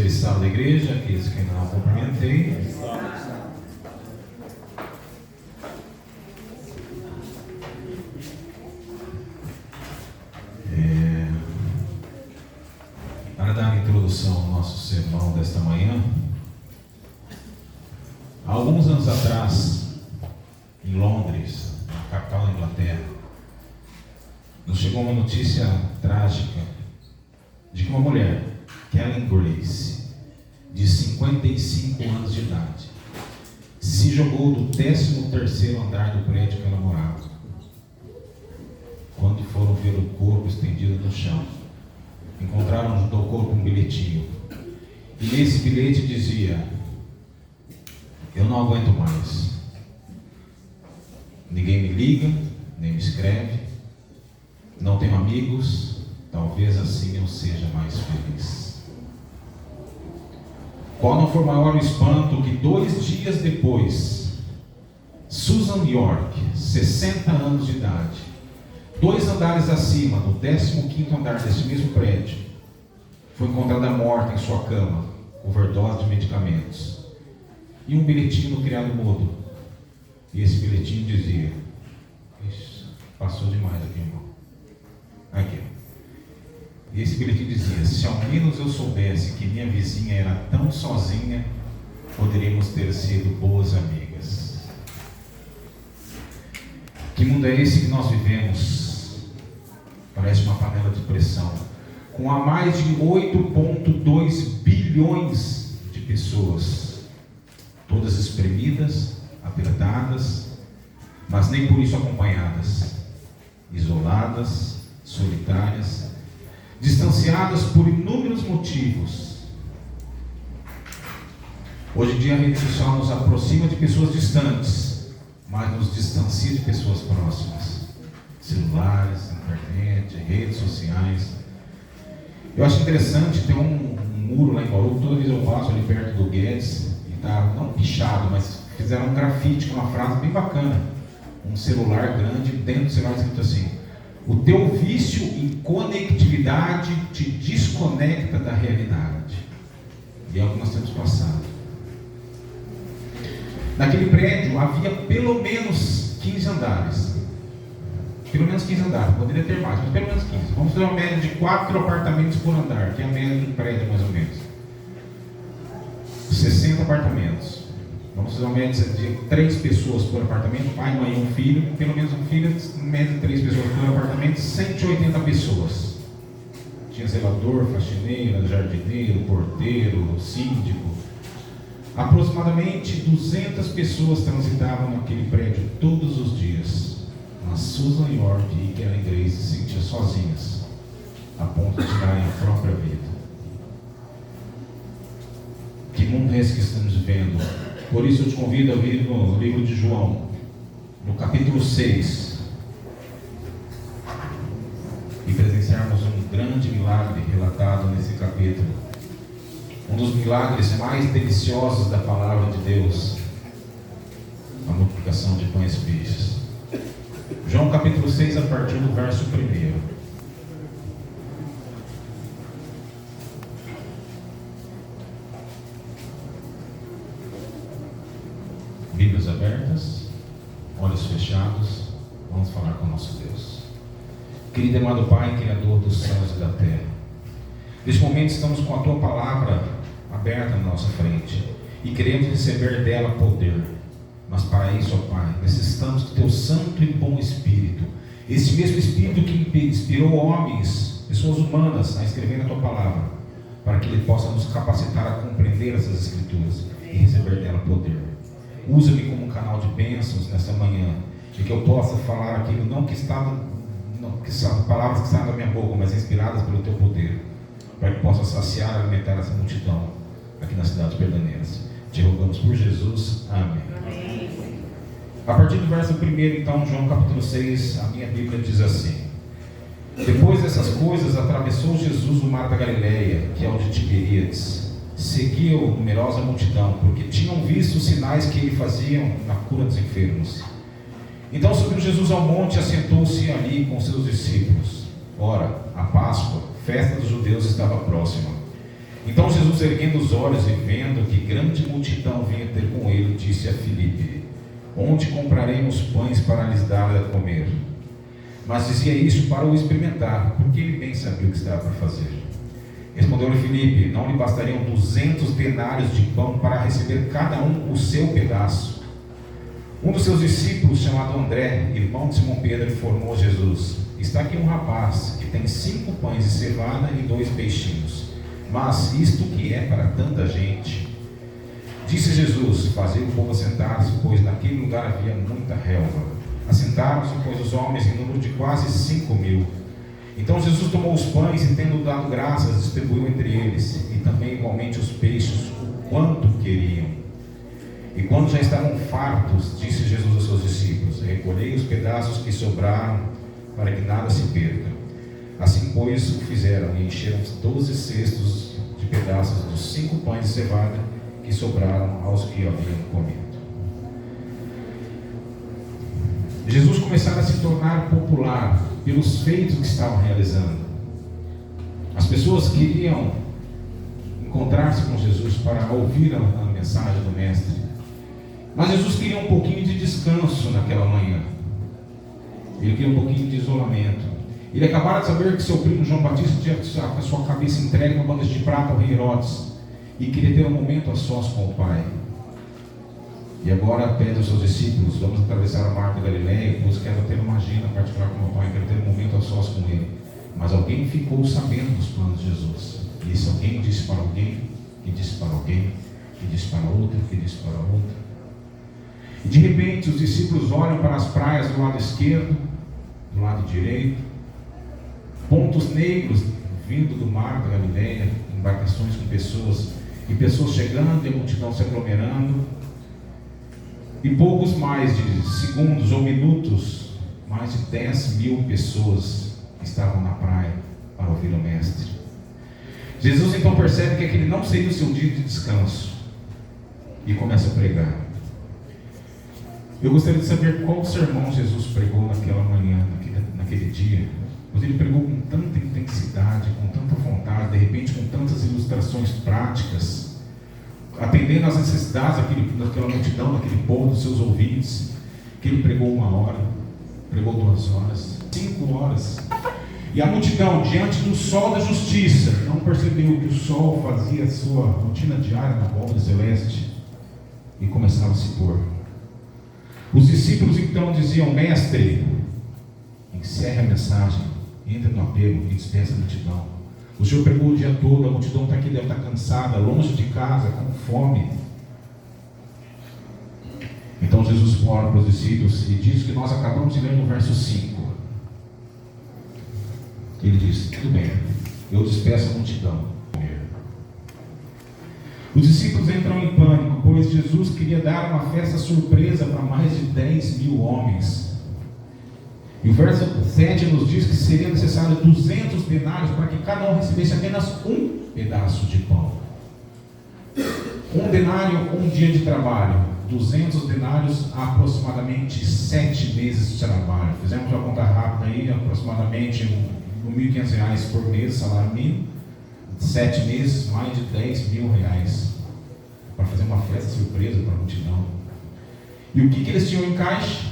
Felicidade da igreja, aqueles que não cumprimentei. Para dar a introdução ao nosso sermão desta manhã, há alguns anos atrás, em Londres, na capital da Inglaterra, nos chegou uma notícia trágica de que uma mulher, Kellen Grace, de 55 anos de idade, se jogou do 13º andar do prédio que ela morava. Quando foram ver o corpo estendido no chão, encontraram junto ao corpo um bilhetinho. E nesse bilhete dizia: eu não aguento mais. Ninguém me liga, nem me escreve. Não tenho amigos. Talvez assim eu seja mais feliz. Qual não foi maior o espanto que 2 dias depois, Susan York, 60 anos de idade, 2 andares acima, no 15º andar desse mesmo prédio, foi encontrada morta em sua cama, com overdose de medicamentos. E um bilhetinho no criado mudo. E esse bilhetinho dizia: isso, passou demais aqui, irmão. Aqui. E esse bilhetinho dizia: se ao menos eu soubesse que minha vizinha era tão sozinha, poderíamos ter sido boas amigas. Que mundo é esse que nós vivemos? Parece uma panela de pressão, com a mais de 8,2 bilhões de pessoas, todas espremidas, apertadas, mas nem por isso acompanhadas, isoladas, solitárias, distanciadas por inúmeros motivos. Hoje em dia a rede social nos aproxima de pessoas distantes, mas nos distancia de pessoas próximas. Celulares, internet, redes sociais. Eu acho interessante, tem um muro lá em Bauru, toda vez eu passo ali perto do Guedes, e está não pichado, mas fizeram um grafite com uma frase bem bacana. Um celular grande, dentro do celular escrito assim: o teu vício em conectividade te desconecta da realidade. E é o que nós temos passado. Naquele prédio havia pelo menos 15 andares. Pelo menos 15 andares, poderia ter mais, mas pelo menos 15. Vamos fazer uma média de 4 apartamentos por andar, que é a média do prédio mais ou menos. 60 apartamentos. Vamos fazer uma média de 3 pessoas por apartamento, pai, mãe e um filho, pelo menos um filho, média de 3 pessoas por apartamento, 180 pessoas. Tinha zelador, faxineira, jardineiro, porteiro, síndico. Aproximadamente 200 pessoas transitavam naquele prédio todos os dias. Mas Susan York e Kellen Grace se sentiam sozinhas, a ponto de tirarem a própria vida. Que mundo é esse que estamos vivendo? Por isso eu te convido a ler no livro de João, no capítulo 6, e presenciarmos um grande milagre relatado nesse capítulo. Um dos milagres mais deliciosos da palavra de Deus, a multiplicação de pães e peixes. João capítulo 6, a partir do verso 1. Bíblias abertas, olhos fechados, vamos falar com o nosso Deus. Querido e amado Pai, Criador dos céus e da terra, neste momento estamos com a Tua palavra aberta na nossa frente e queremos receber dela poder. Mas para isso, ó Pai, necessitamos do Teu santo e bom Espírito, esse mesmo Espírito que inspirou homens, pessoas humanas, a escrever a Tua palavra, para que Ele possa nos capacitar a compreender essas Escrituras e receber dela poder. Usa-me como um canal de bênçãos nesta manhã, e que eu possa falar aquilo que são palavras que saem da minha boca, mas inspiradas pelo Teu poder, para que possa saciar e alimentar essa multidão aqui na cidade de Pederneiras. Te rogamos por Jesus. Amém. Amém. A partir do verso 1, então, João capítulo 6, a minha Bíblia diz assim: depois dessas coisas, atravessou Jesus o mar da Galileia, que é o de Tiberíades. Seguiu numerosa multidão, porque tinham visto os sinais que ele fazia na cura dos enfermos. Então subiu Jesus ao monte e assentou-se ali com seus discípulos. Ora, a Páscoa, festa dos judeus, estava próxima. Então Jesus, erguendo os olhos e vendo que grande multidão vinha ter com ele, disse a Filipe: onde compraremos pães para lhes dar a comer? Mas dizia isso para o experimentar, porque ele bem sabia o que estava para fazer. Respondeu-lhe Filipe: não lhe bastariam 200 denários de pão para receber cada um o seu pedaço? Um dos seus discípulos, chamado André, irmão de Simão Pedro, informou a Jesus: está aqui um rapaz que tem 5 pães de cevada e 2 peixinhos, mas isto que é para tanta gente? Disse Jesus: fazei o povo assentar-se, pois naquele lugar havia muita relva. Assentaram-se, pois, os homens em número de quase 5.000. Então Jesus tomou os pães e, tendo dado graças, distribuiu entre eles, e também igualmente os peixes, o quanto queriam. E quando já estavam fartos, disse Jesus aos seus discípulos: recolhei os pedaços que sobraram, para que nada se perca. Assim, pois, o fizeram, e encheram 12 cestos de pedaços dos 5 pães de cevada que sobraram aos que haviam comido. Jesus começara a se tornar popular pelos feitos que estavam realizando. As pessoas queriam encontrar-se com Jesus para ouvir a mensagem do Mestre. Mas Jesus queria um pouquinho de descanso naquela manhã. Ele queria um pouquinho de isolamento. Ele acabara de saber que seu primo João Batista tinha a sua cabeça entregue uma bandeja de prata ao rei Herodes, e queria ter um momento a sós com o Pai. E agora pede aos seus discípulos: vamos atravessar o mar da Galileia, pois quero ter uma agenda particular com o meu Pai, quero ter um momento a sós com Ele. Mas alguém ficou sabendo dos planos de Jesus. E esse alguém disse para alguém, que disse para alguém, que disse para outro, que disse para outro. E de repente os discípulos olham para as praias do lado esquerdo, do lado direito, pontos negros vindo do mar da Galileia, embarcações com pessoas, e pessoas chegando e a multidão se aglomerando. E poucos mais de segundos ou minutos, mais de 10.000 pessoas estavam na praia para ouvir o Mestre. Jesus então percebe que aquele não seria o seu dia de descanso e começa a pregar. Eu gostaria de saber qual sermão Jesus pregou naquela manhã, naquele dia. Mas ele pregou com tanta intensidade, com tanta vontade, de repente com tantas ilustrações práticas, atendendo às necessidades daquela multidão, daquele povo, dos seus ouvintes, que ele pregou 1 hora, pregou 2 horas, 5 horas. E a multidão, diante do sol da justiça, não percebeu que o sol fazia a sua rotina diária na volta celeste e começava a se pôr. Os discípulos então diziam: Mestre, encerre a mensagem, entre no apelo e despeça a multidão. O Senhor pregou o dia todo, a multidão está aqui, deve estar cansada, longe de casa, com fome. Então Jesus ora para os discípulos e diz que nós acabamos de ler no verso 5. Ele diz: tudo bem, eu despeço a multidão. Os discípulos entram em pânico, pois Jesus queria dar uma festa surpresa para mais de 10.000 homens. E o verso 7 nos diz que seria necessário 200 denários para que cada um recebesse apenas um pedaço de pão. 1 denário, 1 dia de trabalho. 200 denários, aproximadamente 7 meses de trabalho. Fizemos uma conta rápida aí, aproximadamente R$1.500 por mês, salário mínimo. 7 meses, mais de R$10.000 para fazer uma festa surpresa para a multidão. E o que eles tinham em caixa?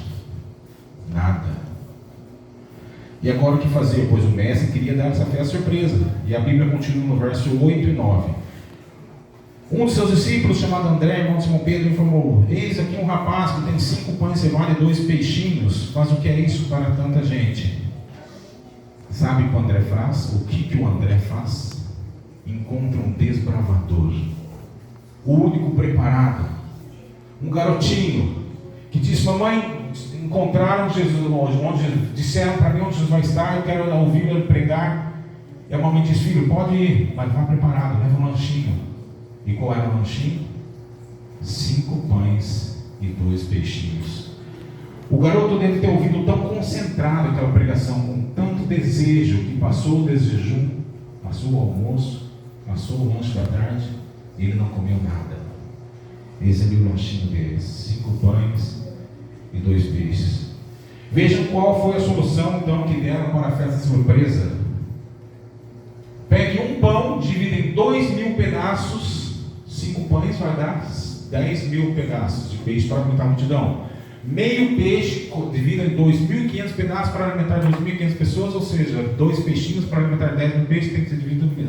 Nada. E agora o que fazer? Pois o mestre queria dar essa festa surpresa. E a Bíblia continua no verso 8 e 9. Um dos seus discípulos, chamado André, irmão de Simão Pedro, informou: eis aqui um rapaz que tem 5 pães de cevada e 2 peixinhos. Mas o que é isso para tanta gente? Sabe o que o André faz? O que o André faz? Encontra um desbravador, o único preparado, um garotinho que disse: mamãe, encontraram Jesus onde disseram para mim onde Jesus vai estar, eu quero ouvir ele pregar. E a mamãe diz: filho, pode ir, mas vá preparado, leva um lanchinho. E qual era o lanchinho? 5 pães e 2 peixinhos. O garoto deve ter ouvido tão concentrado aquela pregação, com tanto desejo, que passou o desjejum, passou o almoço, passou o lanche da tarde, e ele não comeu nada. Esse é o lanchinho deles: 5 pães e 2 peixes. Vejam qual foi a solução então que deram para a festa surpresa. Pegue um pão dividido em 2.000 pedaços, 5 pães vai dar 10.000 pedaços de peixe para alimentar a multidão. Meio peixe dividido em 2.500 pedaços para alimentar 2.500 pessoas, ou seja, 2 peixinhos para alimentar 10.000 peixes, tem que ser dividido em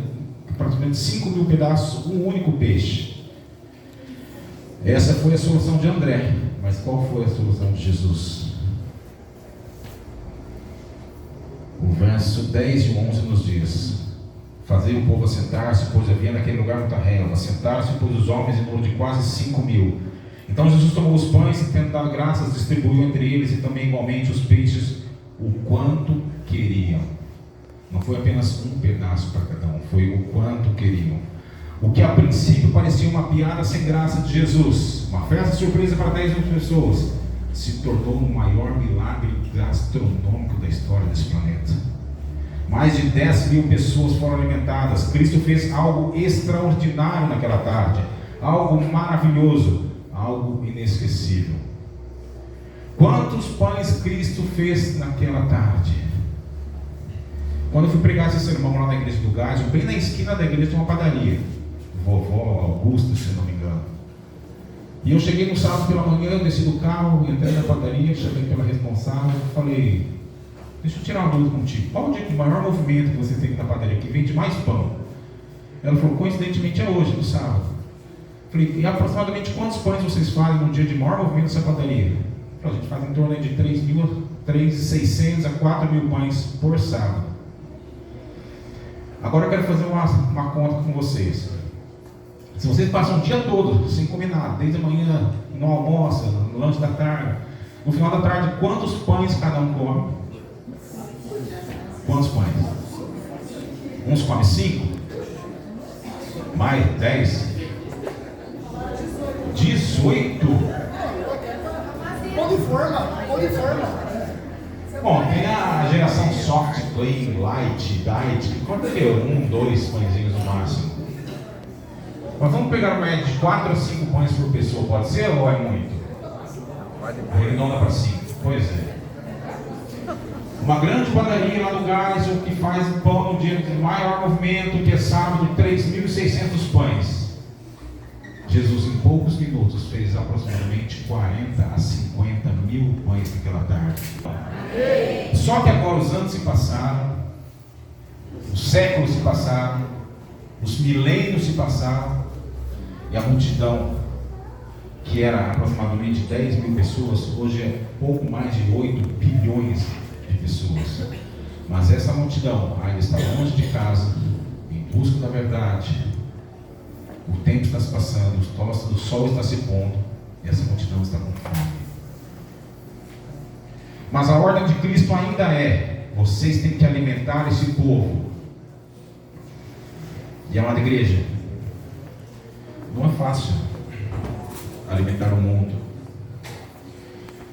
praticamente 5.000 pedaços, um único peixe. Essa foi a solução de André, mas qual foi a solução de Jesus? O verso 10 e 11 nos diz: fazei o povo assentar-se, pois havia naquele lugar muita relva. Assentaram-se, pois, os homens em número de quase 5.000. Então Jesus tomou os pães e, tendo dado graças, distribuiu entre eles, e também igualmente os peixes, o quanto queriam. Não foi apenas um pedaço para cada um, foi o quanto queriam. O que a princípio parecia uma piada sem graça de Jesus, uma festa surpresa para 10.000 pessoas, se tornou o maior milagre gastronômico da história desse planeta. Mais de 10.000 pessoas foram alimentadas. Cristo fez algo extraordinário naquela tarde, algo maravilhoso, algo inesquecível. Quantos pães Cristo fez naquela tarde? Quando eu fui pregar esse sermão lá na igreja do Gás, bem na esquina da igreja tinha uma padaria, Vovó Augusta, se não me engano. E eu cheguei no sábado pela manhã, eu desci do carro, entrei na padaria, chamei pela responsável, falei: deixa eu tirar uma dúvida contigo, qual é o maior movimento que você tem na padaria, que vende mais pão? Ela falou: coincidentemente é hoje, no sábado. Falei: e aproximadamente quantos pães vocês fazem num dia de maior movimento nessa padaria? A gente faz em torno de 3.600 a 4.000 pães por sábado. Agora eu quero fazer uma conta com vocês. Se vocês passam o dia todo sem comer nada, desde a manhã, no almoço, no lanche da tarde, no final da tarde, quantos pães cada um come? Quantos pães? Uns comem 5? Mais 10? 18? Pão de forma. Bom, tem a geração soft, plain, light, diet, que come 1, 2 pãezinhos no máximo. Mas vamos pegar uma média de 4 a 5 pães por pessoa, pode ser ou é muito? Arredonda para 5, pois é. Uma grande padaria lá no Gás, o que faz pão no dia de maior movimento, que é sábado, 3.600 pães. Jesus, em poucos minutos, fez aproximadamente 40 a 50 mil pães naquela tarde. Só que agora os anos se passaram, os séculos se passaram, os milênios se passaram, e a multidão, que era aproximadamente 10.000 pessoas, hoje é pouco mais de 8 bilhões de pessoas. Mas essa multidão ainda está longe de casa, em busca da verdade. O tempo está se passando, o sol está se pondo, e essa multidão está com fome. Mas a ordem de Cristo ainda é: vocês têm que alimentar esse povo. E amada igreja, não é fácil alimentar o mundo.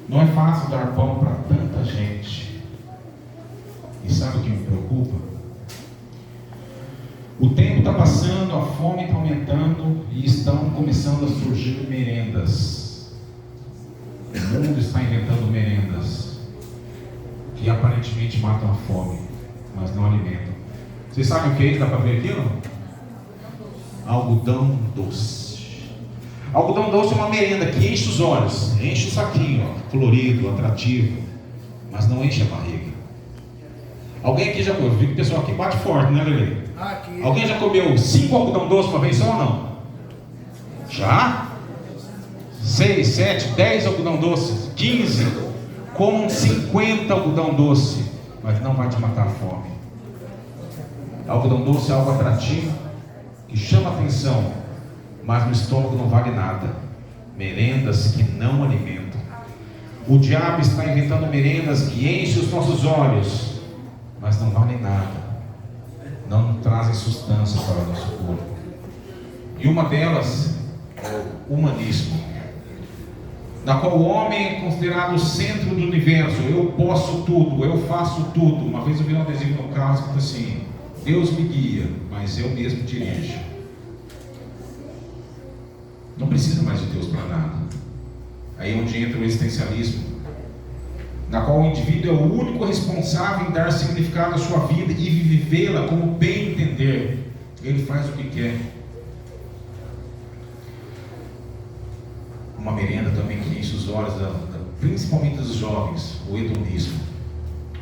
Não é fácil dar pão para tanta gente. E sabe o que me preocupa? O tempo está passando, a fome está aumentando e estão começando a surgir merendas. O mundo está inventando merendas que aparentemente matam a fome, mas não alimentam. Vocês sabem o que é isso? Dá para ver aqui, não? Algodão doce. Algodão doce é uma merenda que enche os olhos, enche o saquinho, ó, colorido, atrativo, mas não enche a barriga. Alguém aqui já comeu? Vi que o pessoal aqui bate forte, né, Lele? Alguém já comeu 5 algodão doce uma vez só ou não? Já? 6, 7, 10 algodão doces, 15, comam 50 algodão doce, mas não vai te matar a fome. Algodão doce é algo atrativo, que chama atenção, mas no estômago não vale nada. Merendas que não alimentam. O diabo está inventando merendas que enchem os nossos olhos, mas não valem nada, não trazem sustância para o nosso corpo. E uma delas é o humanismo, na qual o homem é considerado o centro do universo. Eu posso tudo, eu faço tudo. Uma vez eu vi um adesivo no carro escrito assim: Deus me guia, mas eu mesmo dirijo. Não precisa mais de Deus para nada. Aí é onde entra o existencialismo, na qual o indivíduo é o único responsável em dar significado à sua vida e vivê-la como bem entender. ele faz o que quer. Uma merenda também que enche os olhos, principalmente dos jovens, o hedonismo.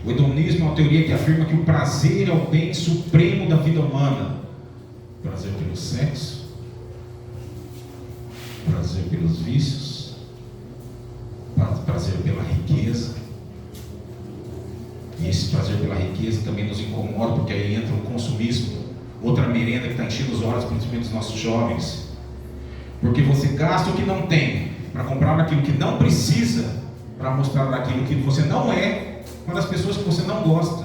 O hedonismo é uma teoria que afirma que o prazer é o bem supremo da vida humana. Prazer pelo sexo, prazer pelos vícios, prazer pela riqueza. E esse prazer pela riqueza também nos incomoda, porque aí entra o consumismo, outra merenda que está enchendo os olhos, principalmente dos nossos jovens. Porque você gasta o que não tem para comprar aquilo que não precisa, para mostrar aquilo que você não é para as pessoas que você não gosta.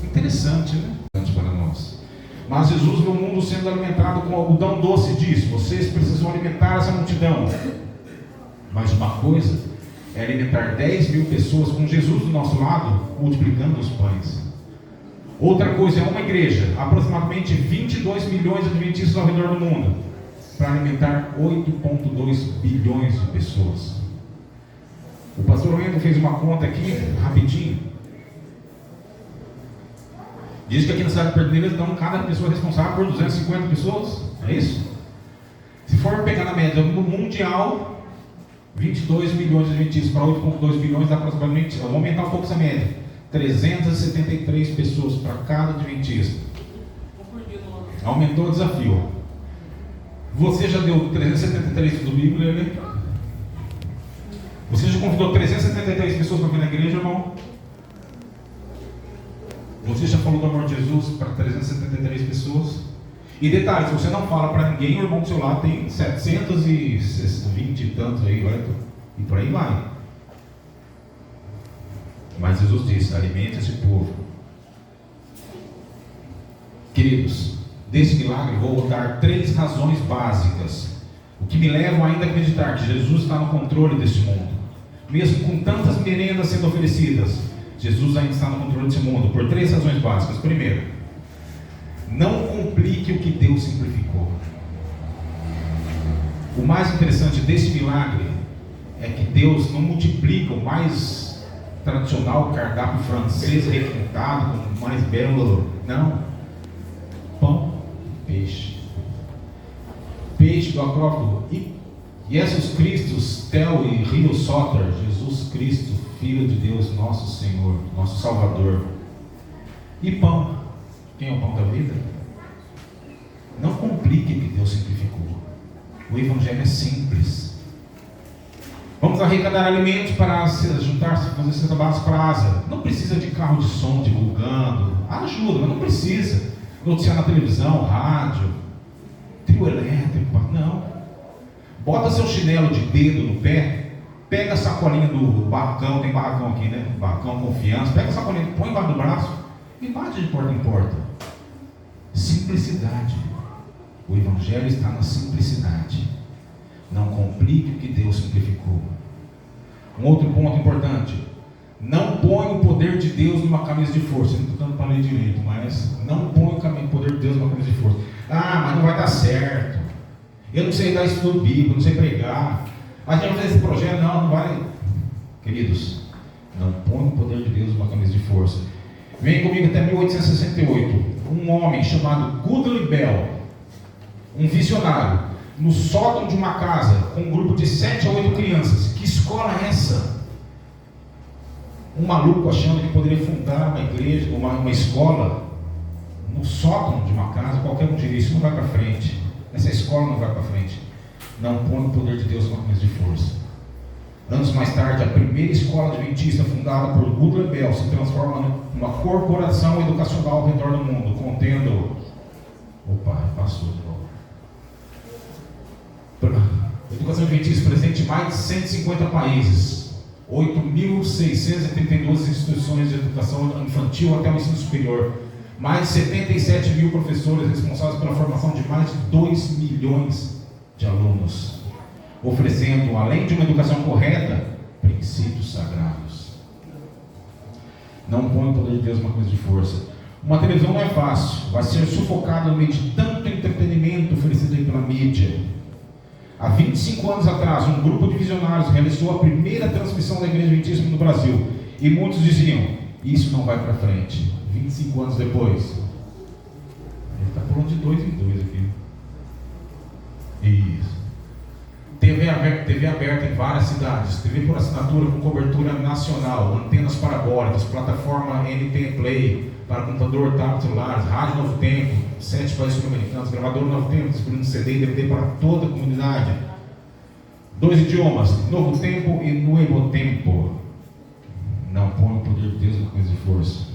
Interessante, né? Para nós. Mas Jesus vê o mundo sendo alimentado com algodão doce, diz: vocês precisam alimentar essa multidão. Mas uma coisa é alimentar 10 mil pessoas com Jesus do nosso lado, multiplicando os pães. Outra coisa é uma igreja, aproximadamente 22 milhões de adventistas ao redor do mundo, para alimentar 8,2 bilhões de pessoas. O pastor Wendel fez uma conta aqui, rapidinho. Diz que aqui na cidade de Perdineiras, então, cada pessoa é responsável por 250 pessoas. É isso? Se for pegar na média no mundial, 22 milhões de adventistas para 8,2 bilhões, dá aproximadamente, vamos aumentar um pouco essa média, 373 pessoas para cada adventista. Aumentou o desafio. Você já deu 373 do Bíblia, né? Você já convidou 373 pessoas para vir na igreja, irmão? Você já falou do amor de Jesus para 373 pessoas? E detalhe, se você não fala para ninguém, o irmão do seu lado tem 720 e tantos aí, e por aí vai. Mas Jesus disse: alimente esse povo. Queridos, desse milagre vou dar 3 razões básicas, o que me levam ainda a acreditar que Jesus está no controle deste mundo. Mesmo com tantas merendas sendo oferecidas, Jesus ainda está no controle desse mundo, por 3 razões básicas. Primeiro, não complique o que Deus simplificou. O mais interessante desse milagre é que Deus não multiplica o mais tradicional cardápio francês requintado, com o mais belo. Não. Pão e peixe. Peixe do acrópolo. E Jesus Cristo, Tel e Rio Soter, Jesus Cristo, Filho de Deus, nosso Senhor, nosso Salvador. E pão. Quem é o pão da vida? Não complique o que Deus simplificou. O Evangelho é simples. Vamos arrecadar alimentos para se juntar, fazer cesta básica para a Asa. Não precisa de carro de som divulgando. Ajuda, mas não precisa. Noticiar na televisão, rádio, trio elétrico. Não. Bota seu chinelo de dedo no pé. Pega a sacolinha do barracão. Tem barracão aqui, né? Barracão Confiança. Pega a sacolinha, põe embaixo do braço e bate de porta em porta. Simplicidade. O Evangelho está na simplicidade. Não complique o que Deus simplificou. Um outro ponto importante: não põe o poder de Deus numa camisa de força. Não estou dando para ler direito, mas não põe o poder de Deus numa camisa de força. Ah, mas não vai dar certo. Eu não sei dar estudo bíblico, não sei pregar. A gente vai fazer esse projeto, não vai. Queridos, não põe o poder de Deus numa camisa de força. Vem comigo até 1868. Um homem chamado Goodley Bell, um visionário, no sótão de uma casa, com um grupo de 7 a 8 crianças. Que escola é essa? Um maluco achando que poderia fundar uma igreja, uma escola, no sótão de uma casa. Qualquer um diria: isso não vai para frente. Essa escola não vai para frente. Não põe o poder de Deus numa camisa de força. Anos mais tarde, a primeira escola adventista fundada por Goodley Bell se transforma numa corporação educacional ao redor do mundo, contendo... Opa, passou de novo. Educação adventista presente em mais de 150 países, 8.632 instituições de educação infantil até o ensino superior, mais de 77 mil professores responsáveis pela formação de mais de 2 milhões de alunos, oferecendo, além de uma educação correta, princípios sagrados. Não põe o poder de Deus numa coisa de força. Uma televisão não é fácil, vai ser sufocada no meio de tanto entretenimento oferecido aí pela mídia. Há 25 anos atrás, um grupo de visionários realizou a primeira transmissão da Igreja Adventista no Brasil, e muitos diziam: isso não vai para frente. 25 anos depois, Ele está falando de 2 em 2 aqui. Isso. TV aberta em várias cidades, TV por assinatura com cobertura nacional, antenas parabólicas, plataforma NT Play para computador, tablet, celulares, rádio Novo Tempo, 7 países sul-americanos, gravador Novo Tempo, distribuindo CD e DVD para toda a comunidade. 2 idiomas, Novo Tempo e Nuevo Tempo. Não põe o poder de Deus em coisa de força.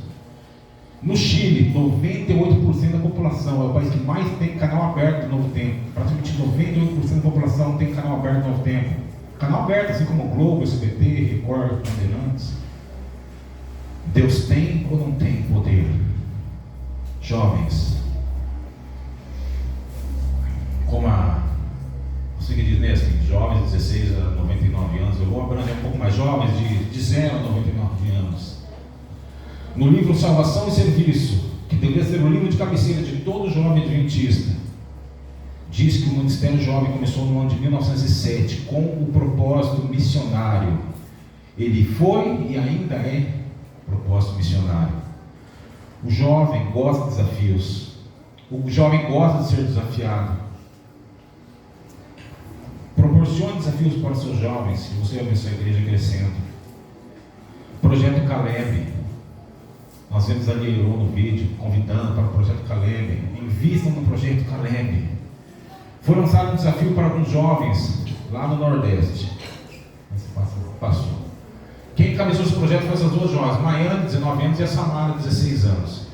No Chile, 98% da população, é o país que mais tem canal aberto do Novo Tempo. Praticamente 98% da população tem canal aberto do Novo Tempo. Canal aberto, assim como o Globo, SBT, Record, Bandeirantes. Deus tem ou não tem poder? Jovens, como você que diz, né, assim, jovens de 16 a 99 anos, eu vou abranger um pouco mais, jovens de 0 a 99 anos. No livro Salvação e Serviço, que deveria ser o livro de cabeceira de todo jovem adventista, diz que o Ministério Jovem começou no ano de 1907 com o propósito missionário. Ele foi e ainda é propósito missionário. O jovem gosta de desafios. O jovem gosta de ser desafiado. Proporcione desafios para os seus jovens e você vai ver sua igreja crescendo. Projeto Caleb. Nós vemos ali no vídeo, convidando para o Projeto Caleb. Invistam no Projeto Caleb. Foi lançado um desafio para alguns jovens lá no Nordeste. Passou. Quem encabeçou esse projeto foi essas 2 jovens, Maiana, 19 anos, e a Samara, 16 anos.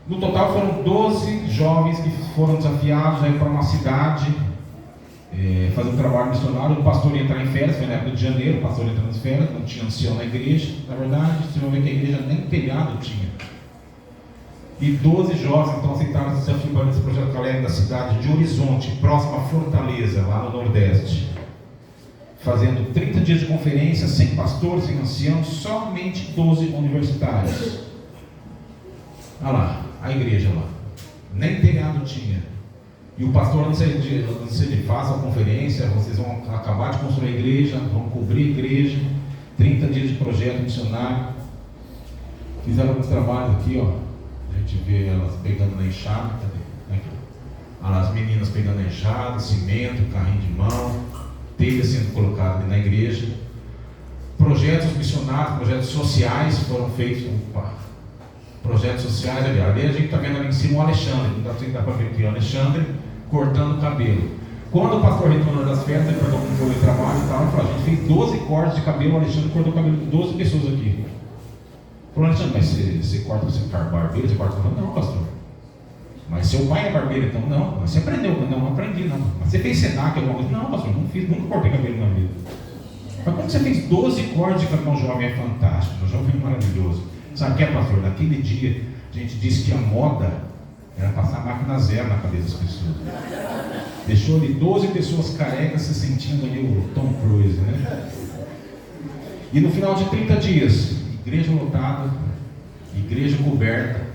No total foram 12 jovens que foram desafiados a ir para uma cidade, fazer um trabalho missionário. O pastor ia entrar em férias, foi na época de janeiro, o pastor entrando em férias, não tinha ancião na igreja. Na verdade, vocês vão ver que a igreja nem telhado tinha. E 12 jovens então aceitaram esse desafio para esse projeto Caleb da cidade de Horizonte, próxima a Fortaleza, lá no Nordeste. Fazendo 30 dias de conferência, sem pastor, sem ancião, somente 12 universitários. Olha lá, a igreja lá. Nem telhado tinha. E o pastor, antes de fazer a conferência, vocês vão acabar de construir a igreja, vão cobrir a igreja, 30 dias de projeto missionário. Fizeram alguns trabalhos aqui, ó. A gente vê elas pegando na enxada. Cadê? As meninas pegando na enxada, cimento, carrinho de mão, telha sendo colocada ali na igreja. Projetos missionários, projetos sociais foram feitos. Projetos sociais, ali a gente está vendo ali em cima o Alexandre, não dá para ver aqui o Alexandre cortando o cabelo. Quando o pastor retornou das férias, ele perguntou como foi o trabalho e tal, ele falou: a gente fez 12 cortes de cabelo, o Alexandre cortou o cabelo de 12 pessoas aqui. Falou: Alexandre, mas você corta, você ficar barbeiro, você corta? Não, pastor. Mas seu pai é barbeiro, então não. Mas você aprendeu? Não aprendi, não. Mas você fez Senac alguma coisa? Não, pastor, não fiz, nunca cortei cabelo na vida. Mas quando você fez 12 cortes de cabelo, o jovem é fantástico, o jovem é maravilhoso. Sabe o que é, pastor? Naquele dia, a gente disse que a moda era passar máquina zero na cabeça das pessoas. Deixou ali 12 pessoas carecas se sentindo ali o Tom Cruise, né? E no final de 30 dias, igreja lotada, igreja coberta.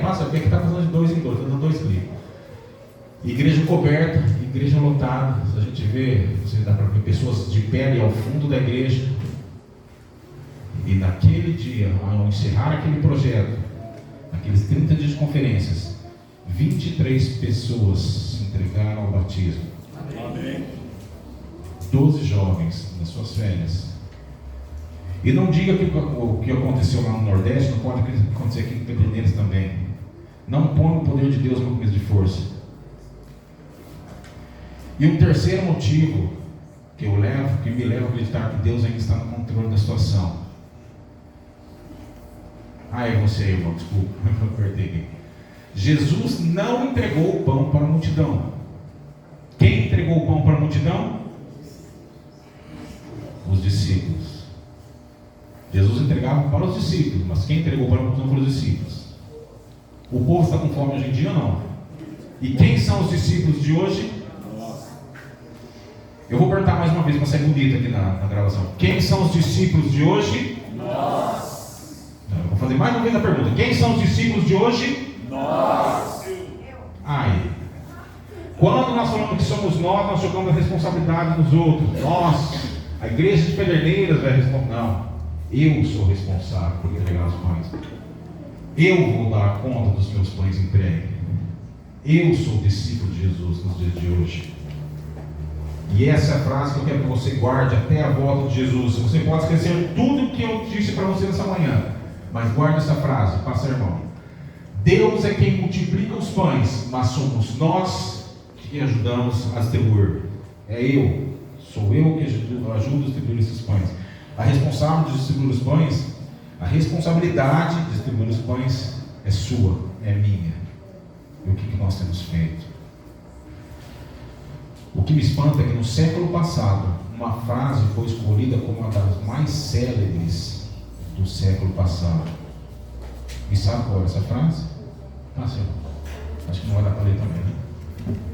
Passa aqui que está fazendo de 2 em 2, está dando 2 clipes. Igreja coberta, igreja lotada. A gente vê, você dá para ver pessoas de pé ali ao fundo da igreja. E naquele dia, ao encerrar aquele projeto, aqueles 30 dias de conferências, 23 pessoas se entregaram ao batismo. Amém. 12 jovens nas suas férias. E não diga que o que aconteceu lá no Nordeste não pode acontecer aqui em Pederneiras também. Não põe o poder de Deus no começo de força. E um terceiro motivo que me leva a acreditar que Deus ainda está no controle da situação. É você, irmão, desculpa, eu cortei aqui. Jesus não entregou o pão para a multidão. Quem entregou o pão para a multidão? Os discípulos. Jesus entregava para os discípulos, mas quem entregou para a multidão foram os discípulos. O povo está com fome hoje em dia ou não? E quem são os discípulos de hoje? Eu vou perguntar mais uma vez para ser bonito aqui na gravação. Quem são os discípulos de hoje? Nós. Eu vou fazer mais uma vez a pergunta. Quem são os discípulos de hoje? Nós. Quando nós falamos que somos nós jogamos a responsabilidade nos outros. Nós, a igreja de Pederneiras vai responder. Não, eu sou responsável por entregar os pães. Eu vou dar conta dos meus pães entregues. Eu sou discípulo de Jesus nos dias de hoje. E essa é a frase que eu quero que você guarde até a volta de Jesus. Você pode esquecer tudo que eu disse para você nessa manhã, mas guarde essa frase, passa, irmão. Deus é quem multiplica os pães, mas somos nós que ajudamos a distribuir. Sou eu que ajudo a distribuir esses pães. A responsável de distribuir os pães, a responsabilidade de distribuir os pães é sua, é minha. E o que nós temos feito? O que me espanta é que no século passado, uma frase foi escolhida como uma das mais célebres do século passado. E sabe qual é essa frase? Senhor. Acho que não vai dar para ler também, né?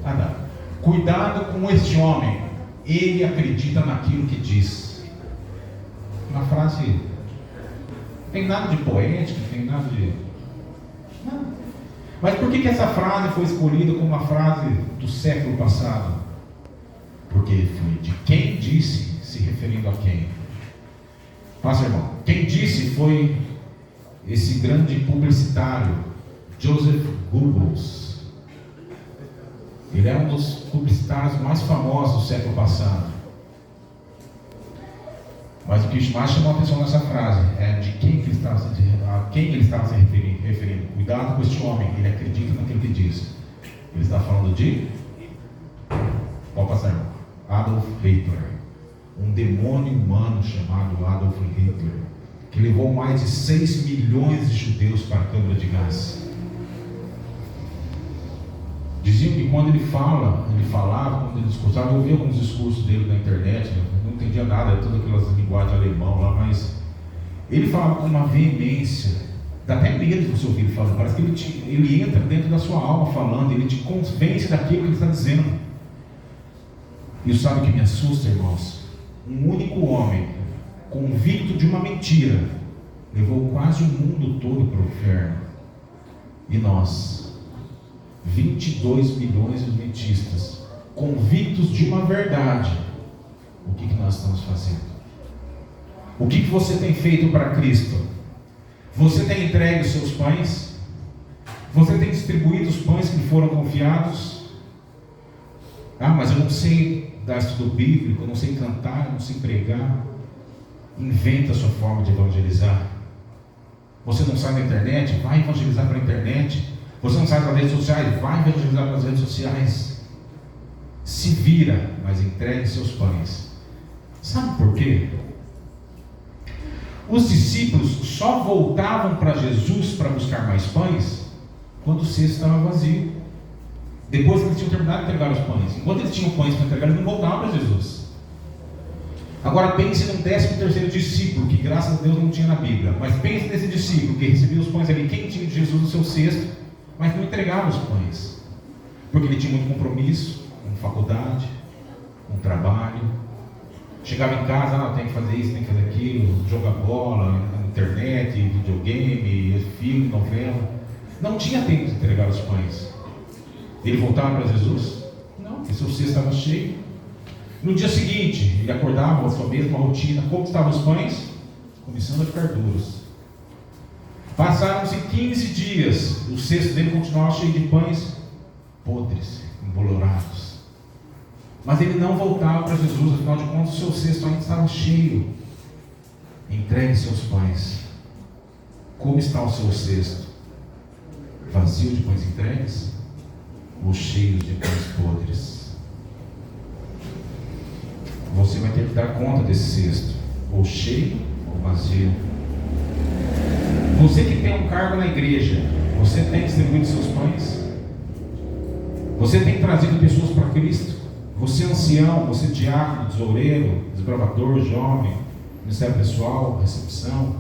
Dá. Cuidado com este homem, ele acredita naquilo que diz. Uma frase, não tem nada de poético, não tem nada de... Não. Mas por que essa frase foi escolhida como uma frase do século passado? Porque foi de quem disse, se referindo a quem? Passa, irmão. Quem disse foi esse grande publicitário, Joseph Goebbels. Ele é um dos publicitários mais famosos do século passado. Mas o que mais chamou a atenção nessa frase é de quem ele estava se referindo. Cuidado com este homem, ele acredita naquilo que diz. Ele está falando de... Pode passar, irmão. Adolf Hitler, um demônio humano chamado Adolf Hitler, que levou mais de 6 milhões de judeus para a câmara de gás. Diziam que quando ele falava, quando ele discursava, eu vi alguns discursos dele na internet, eu não entendia nada, todas aquelas linguagens alemão lá, mas ele falava com uma veemência, dá até medo de você ouvir ele falando, parece que ele entra dentro da sua alma falando, ele te convence daquilo que ele está dizendo. E sabe o que me assusta, irmãos? Um único homem, convicto de uma mentira, levou quase o mundo todo para o inferno. E nós, 22 milhões de adventistas, convictos de uma verdade, o que nós estamos fazendo? O que você tem feito para Cristo? Você tem entregue os seus pães? Você tem distribuído os pães que foram confiados? Mas eu não sei dar estudo bíblico, eu não sei cantar, eu não sei pregar. Inventa a sua forma de evangelizar. Você não sai na internet? Vai evangelizar pela internet. Você não sai das redes sociais? Vai evangelizar pelas redes sociais. Se vira, mas entregue seus pães. Sabe por quê? Os discípulos só voltavam para Jesus para buscar mais pães quando o cesto estava vazio. Depois que eles tinham terminado de entregar os pães. Enquanto eles tinham pães para entregar, eles não voltavam para Jesus. Agora pense num 13º discípulo, que graças a Deus não tinha na Bíblia. Mas pense nesse discípulo que recebia os pães ali quentinhos de Jesus no seu cesto, mas não entregava os pães. Porque ele tinha muito compromisso, com faculdade, com trabalho. Chegava em casa, tem que fazer isso, tem que fazer aquilo, jogar bola, na internet, videogame, filme, novela. Não tinha tempo de entregar os pães. Ele voltava para Jesus? Não, porque seu cesto estava cheio. No dia seguinte, ele acordava, a sua mesma rotina. Como estavam os pães? Começando a ficar duros. Passaram-se 15 dias, o cesto dele continuava cheio de pães podres, embolorados. Mas ele não voltava para Jesus, afinal de contas, o seu cesto ainda estava cheio. Entregue seus pães. Como está o seu cesto? Vazio de pães entregues? Ou cheios de pães podres? Você vai ter que dar conta desse cesto, ou cheio ou vazio. Você que tem um cargo na igreja, você tem distribuído seus pães? Você tem trazido pessoas para Cristo? Você é ancião, você é diácono, tesoureiro, desbravador, jovem, ministério pessoal, recepção.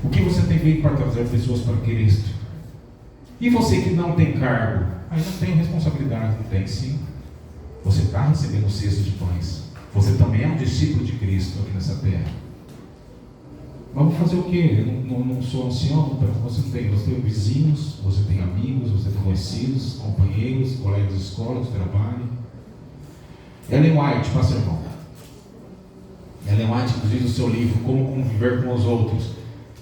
O que você tem feito para trazer pessoas para Cristo? E você que não tem cargo, ainda tem responsabilidade, não tem sim. Você está recebendo o cesto de pães. Você também é um discípulo de Cristo aqui nessa terra. Mas vou fazer o quê? Eu não sou ancião, você tem vizinhos, você tem amigos, você tem conhecidos, companheiros, colegas de escola, de trabalho. Ellen White, passa, irmão. Ellen White, inclusive, no seu livro Como Conviver com os Outros,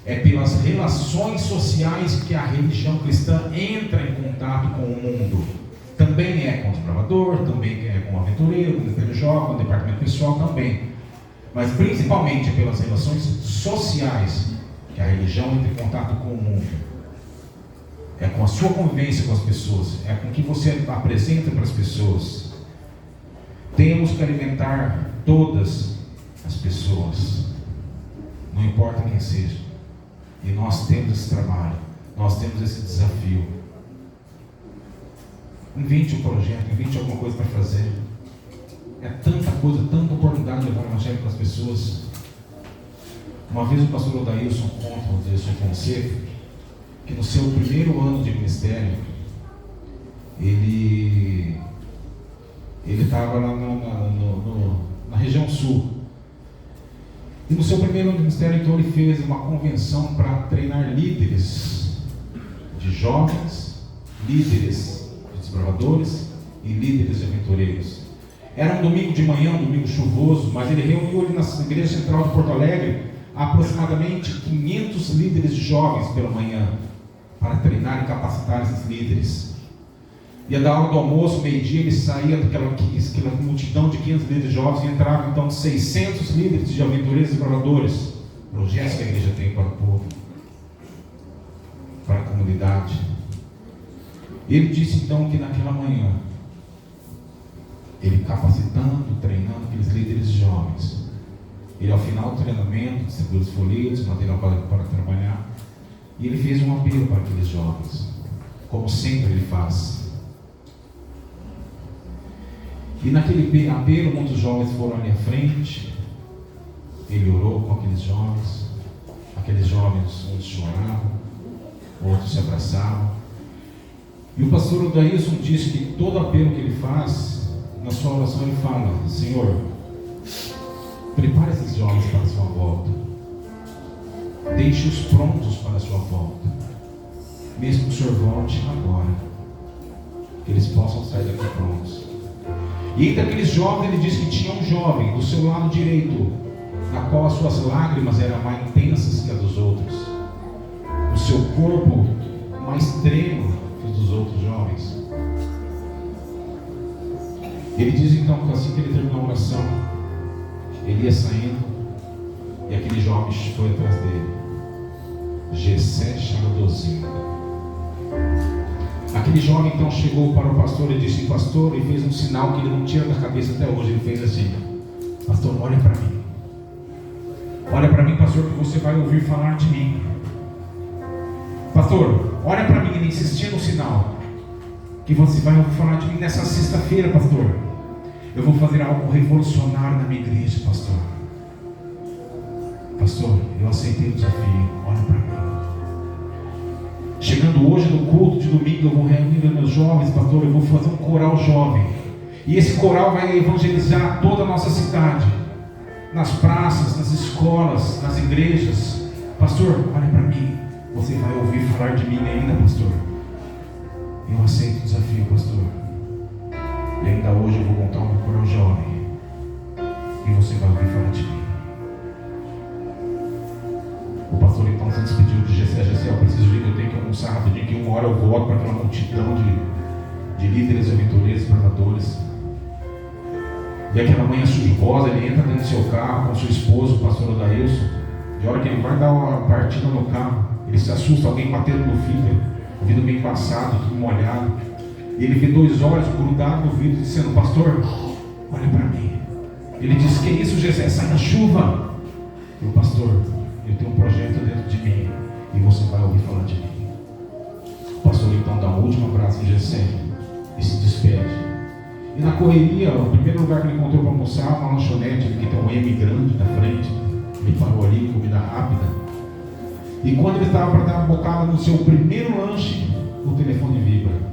É pelas relações sociais que a religião cristã entra em contato com o mundo. Também é com o desbravador, também é com o aventureiro, com o DPJ, com o departamento pessoal também. Mas principalmente pelas relações sociais que a religião entra em contato com o mundo. É com a sua convivência com as pessoas, é com o que você apresenta para as pessoas. Temos que alimentar todas as pessoas, não importa quem seja. E nós temos esse trabalho, nós temos esse desafio. Invente um projeto, invente alguma coisa para fazer. É tanta coisa, tanta oportunidade de levar o evangelho para as pessoas. Uma vez o pastor Odailson conta, o Odailson Fonseca, que no seu primeiro ano de ministério, ele estava lá na região sul. E no seu primeiro ano de ministério, então, ele fez uma convenção para treinar líderes de jovens, líderes de desbravadores e líderes de aventureiros. Era um domingo de manhã, um domingo chuvoso, mas ele reuniu ali na igreja central de Porto Alegre aproximadamente 500 líderes de jovens pela manhã, para treinar e capacitar esses líderes. E da hora do almoço, meio-dia, ele saía daquela multidão de 500 líderes jovens e entrava então 600 líderes de aventureiros e exploradores. Projetos que a igreja tem para o povo, para a comunidade. Ele disse então que naquela manhã, ele capacitando, treinando aqueles líderes jovens, ele ao final do treinamento, distribuiu os folhetos, material para trabalhar, e ele fez um apelo para aqueles jovens, como sempre ele faz. E naquele apelo, muitos jovens foram ali à frente, ele orou com aqueles jovens, uns choravam, outros se abraçavam. E o pastor Odailson disse que todo apelo que ele faz, na sua oração ele fala: Senhor, prepare esses jovens para a sua volta, deixe-os prontos para a sua volta, mesmo que o Senhor volte agora, que eles possam sair daqui prontos. E entre aqueles jovens, ele diz que tinha um jovem do seu lado direito, na qual as suas lágrimas eram mais intensas que as dos outros, o seu corpo mais trêmulo que os dos outros jovens. Ele diz então que assim que ele terminou a oração, ele ia saindo e aquele jovem foi atrás dele, Gessé Charadozinho. Aquele jovem então chegou para o pastor e disse: pastor, e fez um sinal que ele não tira da cabeça até hoje. Ele fez assim: pastor, olha para mim, pastor, que você vai ouvir falar de mim. Pastor, olha para mim. Ele insistia no sinal, que você vai ouvir falar de mim nessa sexta-feira, pastor. Eu vou fazer algo revolucionário na minha igreja, pastor. Pastor, eu aceitei o desafio, olha para mim. Chegando hoje no culto de domingo, eu vou reunir meus jovens, pastor, eu vou fazer um coral jovem. E esse coral vai evangelizar toda a nossa cidade, nas praças, nas escolas, nas igrejas. Pastor, olha para mim, você vai ouvir falar de mim ainda, pastor. Eu aceito o desafio, pastor. E ainda hoje eu vou montar um coral jovem, e você vai ouvir falar de mim. O pastor então se despediu de Gessé. Eu preciso ir, eu tenho que almoçar rapidinho, que uma hora eu volto para aquela multidão de líderes, aventureiros, exploradores. E aquela manhã chuvosa, ele entra dentro do seu carro com seu esposo, o pastor Odailson. De hora que ele vai dar uma partida no carro, ele se assusta, alguém batendo no vidro, o vidro meio embaçado, tudo molhado. E ele vê dois olhos grudados no vidro, dizendo: pastor, olha para mim. Ele diz: que isso, Gessé? Sai da chuva. E o pastor: eu tenho um projeto dentro de mim, e você vai ouvir falar de mim. O pastor então dá um último abraço em Gessé e se despede. E na correria, o primeiro lugar que ele encontrou para almoçar, uma lanchonete que tem um M grande na frente. Ele parou ali, comida rápida. E quando ele estava para dar uma bocada no seu primeiro lanche, o telefone vibra.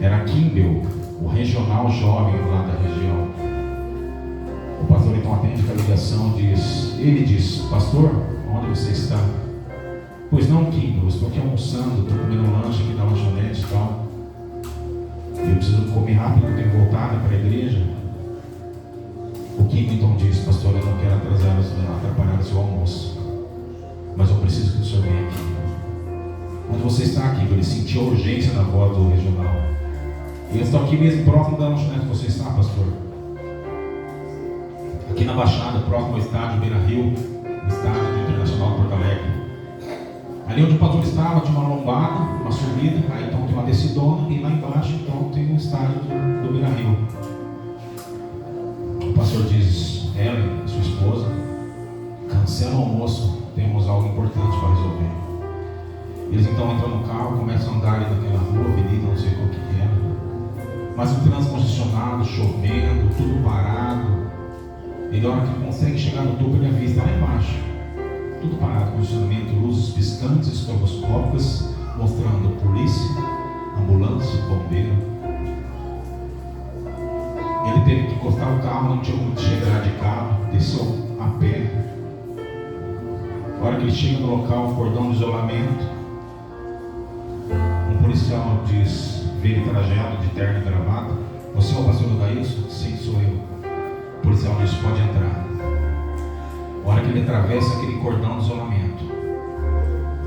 Era Kimbel, o regional jovem lá da região. O pastor então atende a ligação e ele diz: pastor, onde você está? Pois não, Kimbel, eu estou aqui almoçando, estou comendo um lanche aqui da lanchonete e tal. Eu preciso comer rápido, eu tenho voltado para a igreja. O Kimbel então diz: pastor, eu não quero atrapalhar o seu almoço. mas eu preciso que o senhor venha aqui. Onde você está aqui, ele sentiu a urgência na voz do regional. E eu estou aqui mesmo próximo da lanchonete que você está, pastor. Aqui na Baixada, próximo ao estádio Beira-Rio, o estádio Internacional de Porto Alegre. Ali onde o pastor estava, tinha uma lombada, uma subida, aí então tem uma descidona, e lá embaixo então tem um estádio do Beira-Rio. O pastor diz: Ellen, sua esposa, cancela o almoço, temos algo importante para resolver. Eles então entram no carro, começam a andar ali naquela rua, avenida, não sei qual que era, mas um trânsito congestionado, chovendo, tudo parado. E na hora que ele consegue chegar no topo, ele avista lá embaixo, tudo parado, condicionamento, luzes piscantes, estroboscópicas, mostrando polícia, ambulância, bombeiro. Ele teve que encostar o carro, não tinha como chegar de carro, desceu a pé. Na hora que ele chega no local, cordão de isolamento, um policial diz, vê ele trajado de terno e gravata: você é o pastor Daílson? Sim, sou eu. O policial diz: pode entrar. Na hora que ele atravessa aquele cordão de isolamento,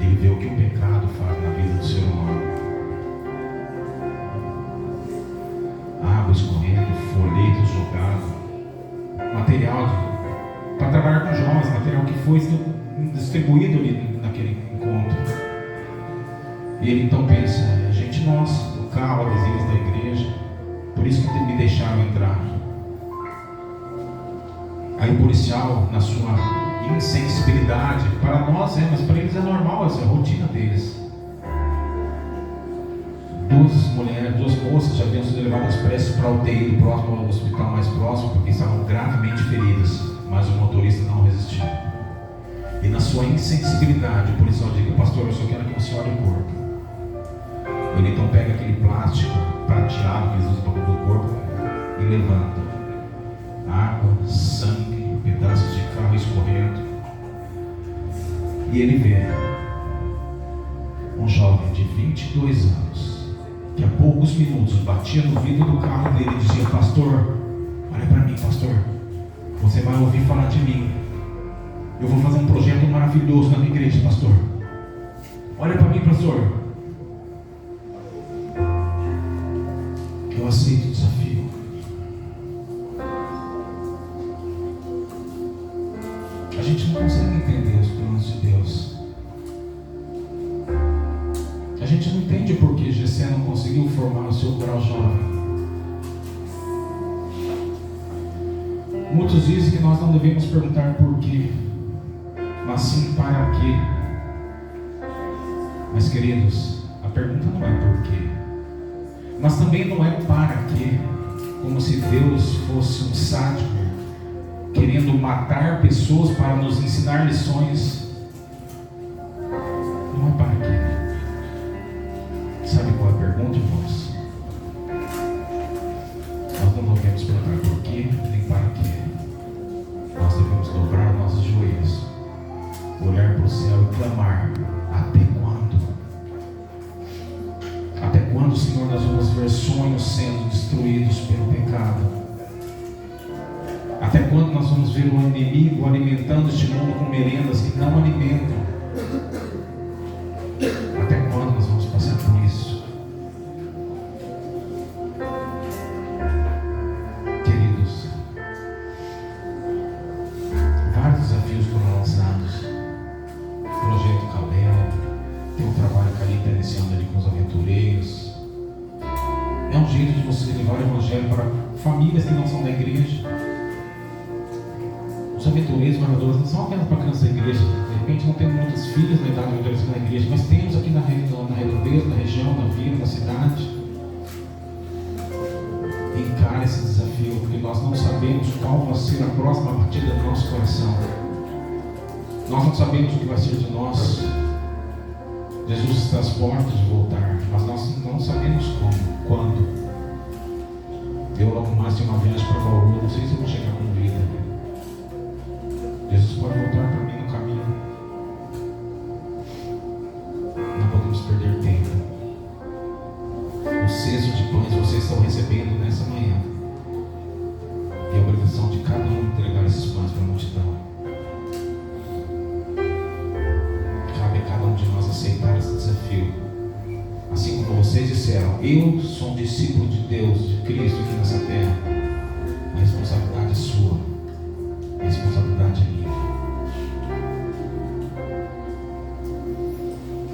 ele vê o que o pecado faz na vida do ser humano. Água escorrendo, folhetos jogados, material para trabalhar com jovens, material que foi distribuído ali naquele encontro. E ele então pensa: é gente nossa, o carro, adesivos da igreja, por isso que me deixaram entrar. Aí o policial, na sua insensibilidade, para nós mas para eles é normal, essa é a rotina deles. Duas moças já haviam sido levadas presas para a UTI do próximo, ao hospital mais próximo, porque estavam gravemente feridas, mas o motorista não resistiu. E na sua insensibilidade, o policial diz: pastor, eu só quero que você olhe o corpo. Ele então pega aquele plástico prateado que eles usam para cobrir o corpo e levanta. Água, sangue, pedaços de carro escorrendo. E ele vê um jovem de 22 anos, que há poucos minutos batia no vidro do carro dele e dizia: pastor, olha para mim, pastor, você vai ouvir falar de mim. Eu vou fazer um projeto maravilhoso na minha igreja, pastor. Olha para mim, pastor. Eu aceito o desafio. A gente não consegue entender os planos de Deus. A gente não entende por que Gessé não conseguiu formar o seu coral jovem. Muitos dizem que nós não devemos perguntar por quê, mas sim para quê. Mas queridos, a pergunta não é por quê, mas também não é para quê, como se Deus fosse um sádico querendo matar pessoas para nos ensinar lições. Não é para quê. Sabe qual é a pergunta, irmãos? Nós não devemos perguntar por quê, nem para quê. Nós devemos dobrar nossos joelhos, olhar para o céu e clamar: até quando? Até quando, Senhor, nós vamos ver sonhos sendo destruídos pelo pecado? Até quando nós vamos ver o inimigo alimentando este mundo com merendas que não alimentam? Até quando nós vamos passar por isso? Queridos, vários desafios foram lançados. Projeto Caleb, tem um trabalho que a gente está iniciando ali com os aventureiros. É um jeito de você levar o evangelho para famílias que não são da igreja. Os aventureiros, moradores, não são apenas para crianças da igreja. De repente não temos muitas filhas na idade de adolescência na igreja, mas temos aqui na redondeza, na região, na vila, na cidade. Encare esse desafio, porque nós não sabemos qual vai ser a próxima batida do nosso coração. Nós não sabemos o que vai ser de nós. Jesus está às portas de voltar, mas nós não sabemos como, quando. Eu logo mais tenho uma viagem para Bauru, não sei se eu vou chegar com vida. Jesus pode voltar para mim no caminho. Não podemos perder tempo. O cesto de pães vocês estão recebendo nessa manhã. E a obrigação de cada um entregar esses pães para a multidão. vocês disseram, eu sou um discípulo de Deus, de Cristo aqui nessa terra, a responsabilidade é sua, a responsabilidade é minha.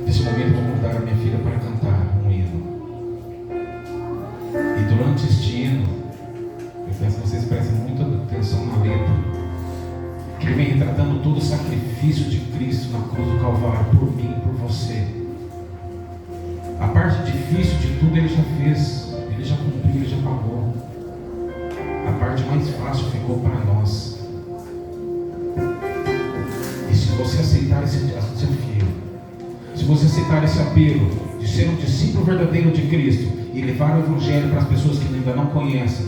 Nesse momento eu vou convidar a minha filha para cantar um hino. E durante este hino, eu peço que vocês prestem muita atenção na letra, que ele vem retratando todo o sacrifício de Cristo na cruz do Calvário, por mim e por você. A parte difícil de tudo ele já fez, ele já cumpriu, ele já pagou. A parte mais fácil ficou para nós. E se você aceitar esse desafio, se você aceitar esse apelo de ser um discípulo verdadeiro de Cristo e levar o Evangelho para as pessoas que ainda não conhecem,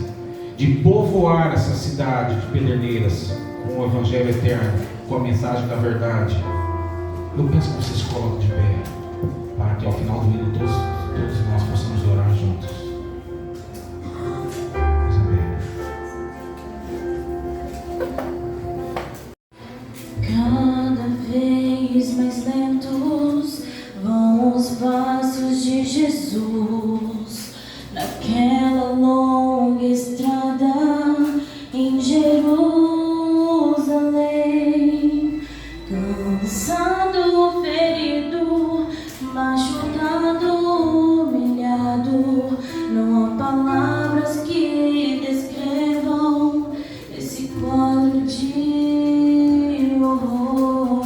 de povoar essa cidade de Pederneiras com o Evangelho eterno, com a mensagem da verdade, eu peço que vocês coloquem de pé, para que ao final do hino todos nós possamos orar juntos. Isabel. Cada vez mais lentos vão os passos de Jesus naquela longa estrada em Jerusalém. Cansado, ferido, machucado, humilhado, não há palavras que descrevam esse quadro de horror.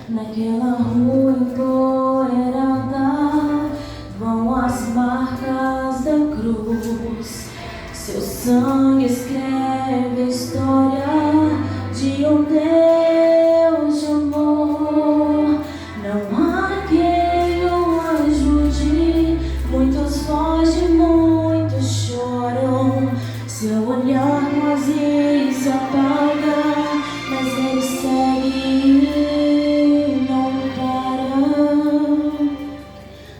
Naquela rua empoeirada vão as marcas da cruz. Seu sangue escreve a história de um Deus de amor. Não há quem o ajude, muitos fogem, muitos choram. Seu olhar quase se apaga, mas ele segue e não para.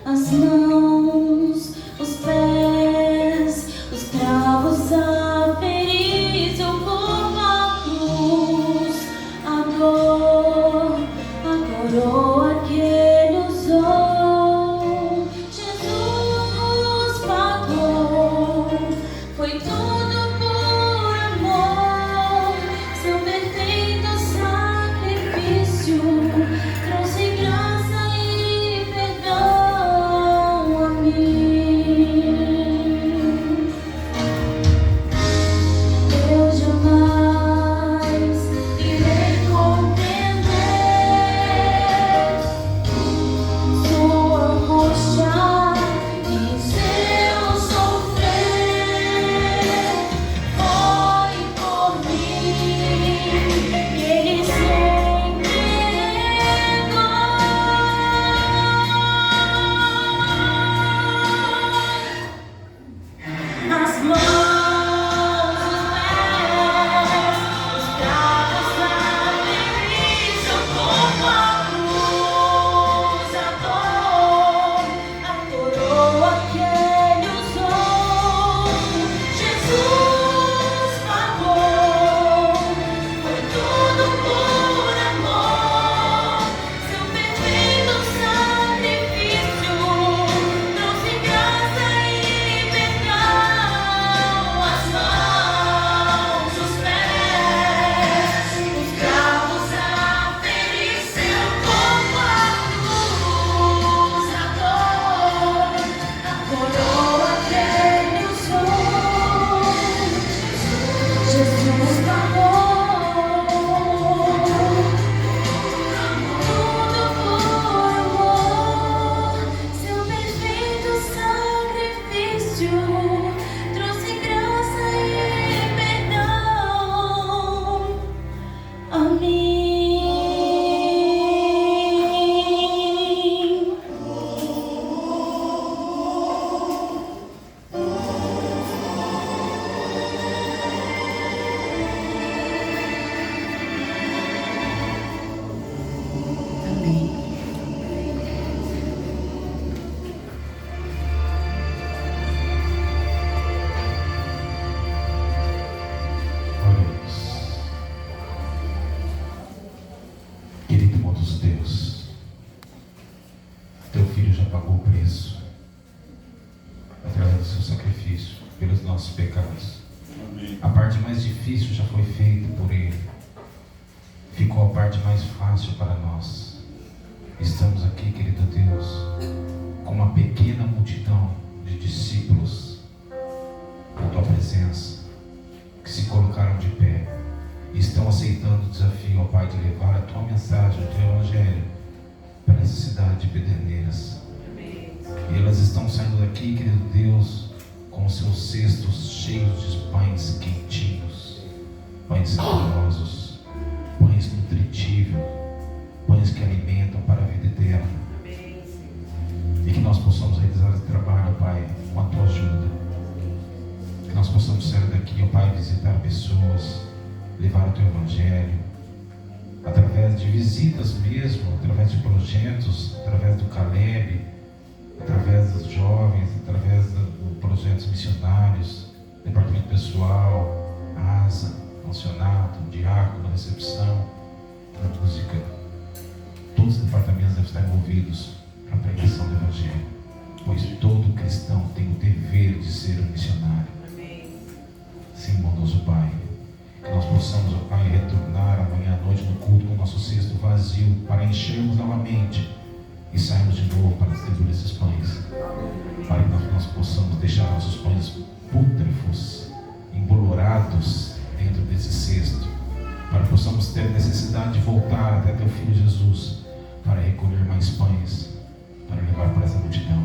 As mãos, os pés, os cravos a ferir seu corpo, a cruz, a dor, a coroa que ele usou. Jesus pagou, foi tudo por amor. Seu perfeito sacrifício trouxe graça e perdão a mim. Eu jamais irei compreender sua angústia e seu sofrer. Foi por mim que ele se entregou. As mãos, os pés, os cravos a ferir seu corpo, a cruz, a dor, a coroa que ele usou. Jesus pagou, foi tudo por amor. Seu perfeito sacrifício trouxe graça e perdão. As mãos, os pés, os cravos a ferir seu corpo, a cruz, a dor, a coroa que ele usou. Jesus pagou tudo por amor. Seu perfeito sacrifício trouxe graça e perdão a mim. Amém. do seu sacrifício, pelos nossos pecados. Amém. A parte mais difícil já foi feita por Ele. Ficou a parte mais fácil para nós. Estamos aqui, querido Deus, com uma pequena multidão de discípulos na Tua presença, que se colocaram de pé e estão aceitando o desafio, ó Pai, de levar a Tua mensagem, o Teu Evangelho para essa cidade de Pederneiras. E elas estão saindo daqui, querido Deus, com seus cestos cheios de pães quentinhos, pães saborosos, pães nutritivos, pães que alimentam para a vida eterna. E que nós possamos realizar esse trabalho, Pai, com a Tua ajuda. Que nós possamos sair daqui, ó Pai, visitar pessoas, levar o Teu Evangelho, através de visitas mesmo, através de projetos, através do Caleb, através dos jovens, através dos projetos missionários, departamento pessoal, asa, funcionário, diácono, recepção, música. Todos os departamentos devem estar envolvidos para a pregação do Evangelho, pois todo cristão tem o dever de ser um missionário. Sim, bondoso Pai, que nós possamos, ó Pai, retornar amanhã à noite no culto com o nosso cesto vazio, para enchermos novamente e sairmos de novo para distribuir esses pães, para que nós possamos deixar nossos pães pútrefos, embolorados dentro desse cesto, para que possamos ter necessidade de voltar até Teu Filho Jesus, para recolher mais pães, para levar para essa multidão.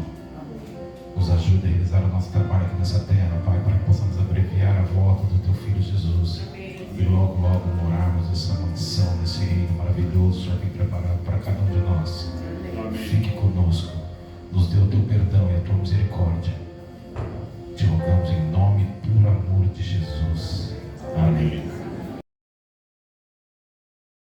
Nos ajude a realizar o nosso trabalho aqui nessa terra, Pai, para que possamos abreviar a volta do Teu Filho Jesus e logo, logo morarmos nessa mansão, nesse reino maravilhoso, já bem preparado para cada um de nós. Fique conosco, nos dê o Teu perdão e a Tua misericórdia.